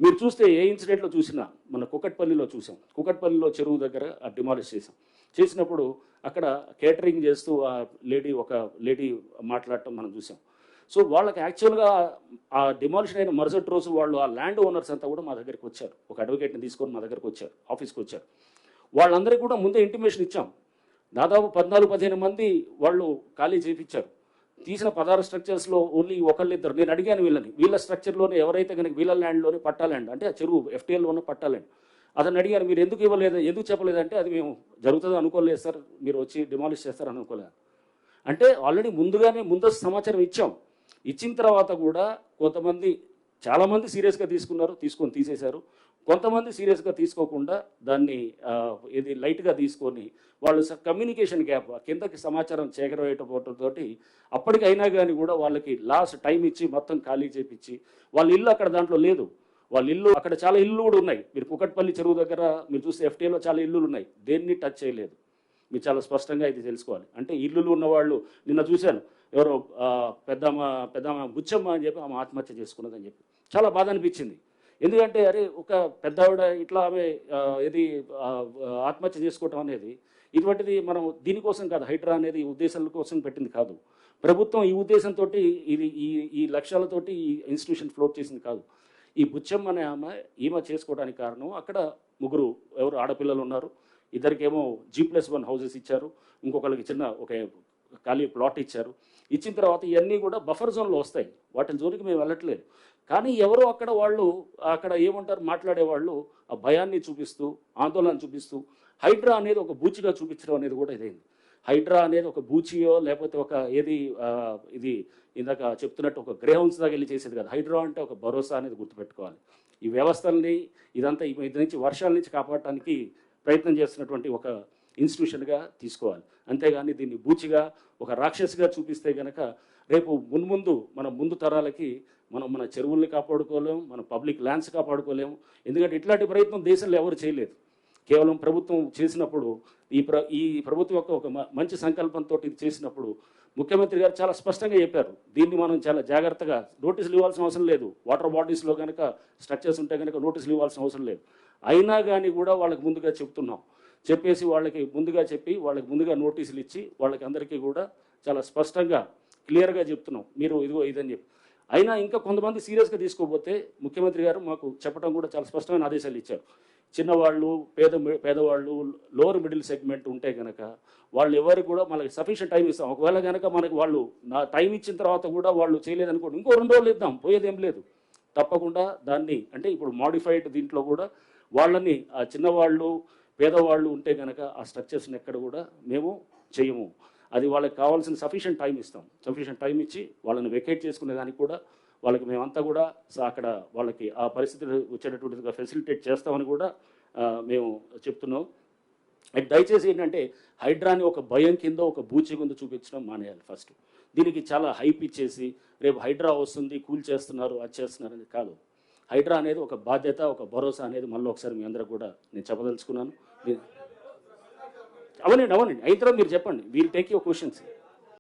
మీరు చూస్తే ఏ ఇన్సిడెంట్లో చూసినా మన కుకట్పల్లిలో చూసాం. కుకట్పల్లిలో చెరువు దగ్గర డిమాలిష్ చేసాం. చేసినప్పుడు అక్కడ కేటరింగ్ చేస్తూ ఒక లేడీ మాట్లాడటం మనం చూసాం. సో వాళ్ళకి యాక్చువల్గా ఆ డిమాలిషన్ అయిన మరుసటి రోజు వాళ్ళు ఆ ల్యాండ్ ఓనర్స్ అంతా కూడా మా దగ్గరికి వచ్చారు. ఒక అడ్వకేట్ని తీసుకొని మా దగ్గరికి వచ్చారు, ఆఫీస్కి వచ్చారు. వాళ్ళందరికీ కూడా ముందే ఇంటిమేషన్ ఇచ్చాం. దాదాపు 14-15 మంది వాళ్ళు ఖాళీ చేయించారు. తీసిన 16 స్ట్రక్చర్స్లో ఓన్లీ ఒకళ్ళిద్దరు. నేను అడిగాను వీళ్ళ స్ట్రక్చర్లోనే ఎవరైతే కనుక వీళ్ళ ల్యాండ్లోనే పట్టా ల్యాండ్ అంటే ఆ చెరువు ఎఫ్టీఎల్లోనే పట్టా ల్యాండ్ అతను అడిగాను, మీరు ఎందుకు ఇవ్వలేదు, ఎందుకు చెప్పలేదంటే అది మేము జరుగుతుంది అనుకోలేదు సార్, మీరు వచ్చి డిమాలిష్ చేస్తారు అనుకోలేదు. అంటే ఆల్రెడీ ముందస్తు సమాచారం ఇచ్చాం. ఇచ్చిన తర్వాత కూడా చాలామంది సీరియస్గా తీసుకొని తీసేశారు. కొంతమంది సీరియస్గా తీసుకోకుండా దాన్ని ఇది లైట్గా తీసుకొని వాళ్ళు కమ్యూనికేషన్ గ్యాప్ కిందకి సమాచారం చేకరవేయటంతో అప్పటికైనా కానీ కూడా వాళ్ళకి లాస్ట్ టైం ఇచ్చి మొత్తం ఖాళీ చేపించి వాళ్ళ ఇల్లు అక్కడ దాంట్లో లేదు. వాళ్ళ ఇల్లు అక్కడ చాలా ఇల్లు కూడా ఉన్నాయి. మీరు కుకట్పల్లి చెరువు దగ్గర మీరు చూస్తే ఎఫ్టీఏలో చాలా ఇల్లులు ఉన్నాయి, దేన్ని టచ్ చేయలేదు. మీరు చాలా స్పష్టంగా ఇది తెలుసుకోవాలి. అంటే ఇల్లులు ఉన్నవాళ్ళు నిన్న చూశాను, ఎవరో పెద్దమ్మ బుచ్చమ్మ అని చెప్పి ఆమె ఆత్మహత్య చేసుకున్నదని చెప్పి చాలా బాధ అనిపించింది. ఎందుకంటే అరే ఒక పెద్దవిడ ఇట్లా ఆమె ఆత్మహత్య చేసుకోవటం అనేది ఇటువంటిది మనం దీనికోసం కాదు, హైడ్రా అనేది ఉద్దేశాల కోసం పెట్టింది కాదు. ప్రభుత్వం ఈ ఉద్దేశంతో ఇది ఈ లక్ష్యాలతోటి ఈ ఇన్స్టిట్యూషన్ ఫ్లోట్ చేసింది కాదు. ఈ బుచ్చమ్మ అనే ఈమె చేసుకోవడానికి కారణం అక్కడ ముగ్గురు ఆడపిల్లలు ఉన్నారు. ఇద్దరికేమో G+1 హౌసెస్ ఇచ్చారు, ఇంకొకరికి ఒక ఖాళీ ప్లాట్ ఇచ్చారు. ఇచ్చిన తర్వాత ఇవన్నీ కూడా బఫర్ జోన్లో వస్తాయి, వాటి జోలికి మేము వెళ్ళట్లేదు. కానీ ఎవరో అక్కడ ఏమంటారు మాట్లాడేవాళ్ళు ఆ భయాన్ని చూపిస్తూ ఆందోళన చూపిస్తూ హైడ్రా అనేది ఒక బూచిగా చూపించడం అనేది కూడా ఇదైంది. హైడ్రా అనేది ఒక బూచియో లేకపోతే ఒక ఇది ఇందాక చెప్తున్నట్టు ఒక గ్రేహౌన్స్ దాకా వెళ్ళి చేసేది కాదు. హైడ్రా అంటే ఒక భరోసా అనేది గుర్తుపెట్టుకోవాలి. ఈ వ్యవస్థల్ని ఇదంతా ఇది నుంచి వర్షాల నుంచి కాపాడటానికి ప్రయత్నం చేస్తున్నటువంటి ఒక ఇన్స్టిట్యూషన్గా తీసుకోవాలి. అంతేగాని దీన్ని బూచిగా ఒక రాక్షసిగా చూపిస్తే కనుక రేపు ముందు తరాలకి మన చెరువుల్ని కాపాడుకోలేము, మన పబ్లిక్ ల్యాండ్స్ కాపాడుకోలేము. ఎందుకంటే ఇట్లాంటి ప్రయత్నం దేశంలో ఎవరు చేయలేదు. కేవలం ప్రభుత్వం చేసినప్పుడు ఈ ప్రభుత్వం యొక్క ఒక మంచి సంకల్పంతో ఇది చేసినప్పుడు ముఖ్యమంత్రి గారు చాలా స్పష్టంగా చెప్పారు, దీన్ని మనం చాలా జాగ్రత్తగా నోటీసులు ఇవ్వాల్సిన అవసరం లేదు. వాటర్ బాడీస్లో కనుక స్ట్రక్చర్స్ ఉంటే కనుక నోటీసులు ఇవ్వాల్సిన అవసరం లేదు. అయినా కానీ కూడా వాళ్ళకి ముందుగా చెప్పేసి వాళ్ళకి ముందుగా నోటీసులు ఇచ్చి వాళ్ళకి అందరికీ కూడా చాలా స్పష్టంగా క్లియర్గా చెప్తున్నాం, మీరు ఇదిగో ఇదని చెప్పి. అయినా ఇంకా కొంతమంది సీరియస్గా తీసుకోకపోతే ముఖ్యమంత్రి గారు మాకు చెప్పడం కూడా చాలా స్పష్టమైన ఆదేశాలు ఇచ్చారు. చిన్నవాళ్ళు, పేదవాళ్ళు, లోవర్ మిడిల్ సెగ్మెంట్ ఉంటే కనుక వాళ్ళు ఎవరికి కూడా మనకి సఫిషియెంట్ టైం ఇస్తాం. ఒకవేళ కనుక మనకి వాళ్ళు టైం ఇచ్చిన తర్వాత కూడా వాళ్ళు చేయలేదనుకోండి, ఇంకో 2 రోజులు ఇద్దాం, పోయేదేం లేదు. తప్పకుండా దాన్ని అంటే ఇప్పుడు మాడిఫైడ్ దీంట్లో కూడా వాళ్ళని ఆ చిన్నవాళ్ళు, పేదవాళ్ళు ఉంటే కనుక ఆ స్ట్రక్చర్స్ని ఎక్కడ కూడా మేము చేయము. అది వాళ్ళకి కావాల్సిన సఫిషియెంట్ టైం ఇస్తాం. సఫిషియెంట్ టైం ఇచ్చి వాళ్ళని వెకేట్ చేసుకునే దానికి కూడా వాళ్ళకి మేమంతా కూడా అక్కడ వాళ్ళకి ఆ పరిస్థితులు వచ్చేటటువంటిగా ఫెసిలిటేట్ చేస్తామని కూడా మేము చెప్తున్నాం. దయచేసి ఏంటంటే హైడ్రాని ఒక భయం కింద ఒక బూచి కింద చూపించడం మానేయాలి. ఫస్ట్ దీనికి చాలా హైప్ ఇచ్చేసి రేపు హైడ్రా వస్తుంది, కూల్ చేస్తున్నారు, అది చేస్తున్నారు అనేది కాదు. హైడ్రా అనేది ఒక బాధ్యత, ఒక భరోసా అనేది మళ్ళీ ఒకసారి మీ అందరూ కూడా నేను చెప్పదలుచుకున్నాను. అవునండి. అయిన తర్వాత మీరు చెప్పండి, వీల్ టేక్ యువర్ క్వశ్చన్స్.